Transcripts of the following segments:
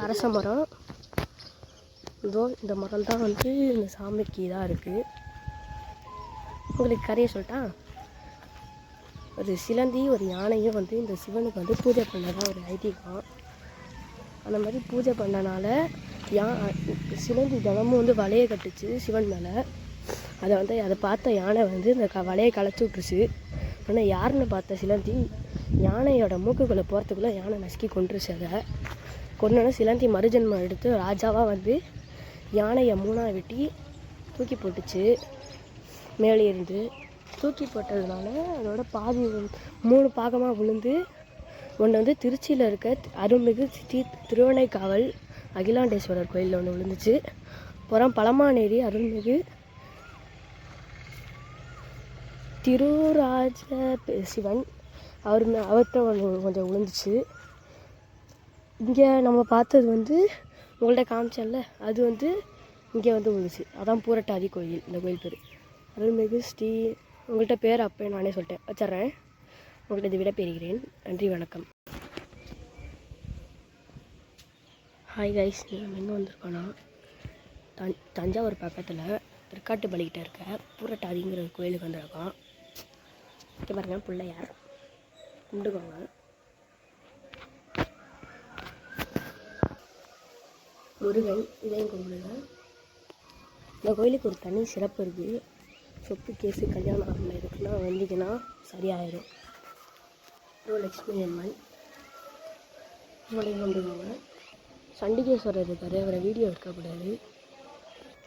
அரச மரம். இதோ இந்த மரம் தான் வந்து இந்த சாமிக்கு இதாக இருக்குது. உங்களுக்கு கதையை சொல்லிட்டா, ஒரு சிலந்தி ஒரு யானையும் வந்து இந்த சிவனுக்கு வந்து பூஜை பண்ணதான் ஒரு ஐதீகம். அந்த மாதிரி பூஜை பண்ணனால சிலந்தி தினமும் வந்து வலையை கட்டுச்சு சிவன் மேலே. அதை பார்த்த யானை வந்து இந்த வலையை களைச்சி விட்டுருச்சு. ஆனால் யாருன்னு பார்த்த சிலந்தி யானையோட மூக்குக்குள்ளே போகிறதுக்குள்ளே யானை நசுக்கி கொண்டுருச்சு. அதை கொண்டோன்னா சிலந்தி மறுஜன்மம் எடுத்து ராஜாவாக வந்து யானையை 3ஆக வெட்டி தூக்கி போட்டுச்சு. மேலே இருந்து தூக்கி போட்டதுனால அதோட பாதி 3 பாகமாக விழுந்து ஒன்று வந்து திருச்சியில் இருக்க அருள்மிகு திருவனைக்காவல் அகிலாண்டேஸ்வரர் கோயிலில் ஒன்று விழுந்துச்சு. அப்புறம் பழமானேரி அருள்மிகு திருராஜ சிவன் அவர்கிட்ட கொஞ்சம் விழுந்துச்சு. இங்கே நம்ம பார்த்தது வந்து உங்கள்கிட்ட காமிச்சேன்ல, அது வந்து இங்கே வந்து விழுந்துச்சு. அதான் பூரட்டாதி கோயில். இந்த கோயில் பேர் அருள்மிகு ஸ்ரீ. உங்கள்கிட்ட பேர் அப்போ நானே சொல்லிட்டேன், வச்சிட்றேன். உங்கள்கிட்ட இதை விட பெறுகிறேன். நன்றி, வணக்கம். ஹாய் கைஸ், நம்ம எங்கே வந்திருக்கோன்னா தஞ்சாவூர் பக்கத்தில் திருக்காட்டுப்பள்ளிக்கிட்ட இருக்க பூரட்டாதிங்கிற ஒரு கோயிலுக்கு வந்திருக்கோம். இங்கே பாருங்கள், பிள்ளையார் கும்பிட்டுக்கோங்க. முருகன், இதையும் கும்பிடுங்க. இந்த கோயிலுக்கு ஒரு தனி சிறப்பு இருக்குது. சொத்து கேஸு கல்யாணம் ஆகல இருக்குன்னா வந்தீங்கன்னா சரியாயிடும். லட்சுமி அம்மன் இவங்களையும் கும்பிடுவாங்க. சண்டிகேஸ்வரர் இருக்கார், அவரை வீடியோ எடுக்கக்கூடாது.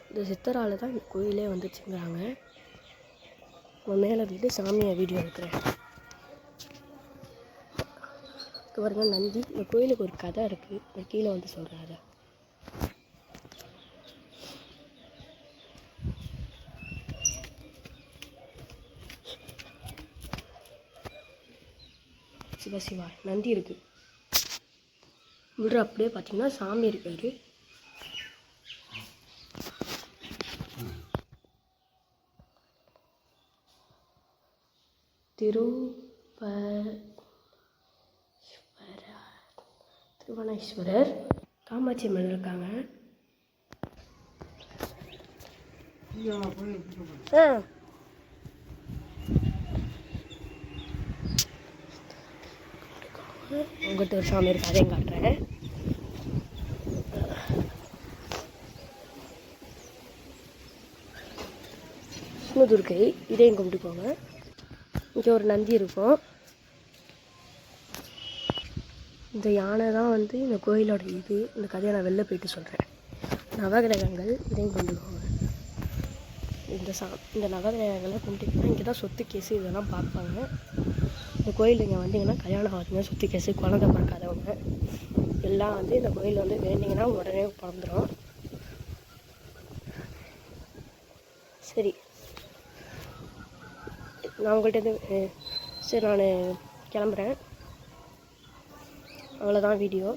இந்த சித்தரால் தான் இந்த கோயிலே வந்துச்சுங்கிறாங்க. மேலே போய்ட்டு சாமியை வீடியோ எடுக்கிறேன். பாருங்க நந்தி. இந்த கோயிலுக்கு ஒரு கதை இருக்குது, நான் கீழே வந்து சொல்கிறேன். அதை சிவா நந்தி இருக்குது. விடுற அப்படியே பார்த்தீங்கன்னா சாமி இருக்காரு. திருவனேஸ்வரர், காமாட்சி அம்மன் இருக்காங்க. உங்கள்கிட்ட ஒரு சாமி இருக்கு, அதையும் காட்டுறேன். விஷ்ணுதுர்க்கை, இதையும் கும்பிட்டுக்கோங்க. இங்கே ஒரு நந்தி இருக்கும். இந்த யானை தான் வந்து இந்த கோயிலோட இந்த கதையை நான் வெளில போயிட்டு சொல்கிறேன். நவகிரகங்கள், இதையும் கும்பிட்டுக்கோங்க. இந்த நவகிரகங்களை கும்பிட்டிங்கன்னா இங்கே தான் சொத்து கேஸு இதெல்லாம் பார்ப்பாங்க. இந்த கோயில் இங்கே வந்தீங்கன்னா கல்யாணம் ஆகுதுங்க, சொத்து கேஸு, குழந்தை பிறக்காதவங்க எல்லாம் வந்து இந்த கோயில் வந்து வேண்டிங்கன்னா உடனே பிறந்துடும். சரி, நான் உங்கள்கிட்ட சரி நான் கிளம்புறேன். அவ்வளோதான் வீடியோ.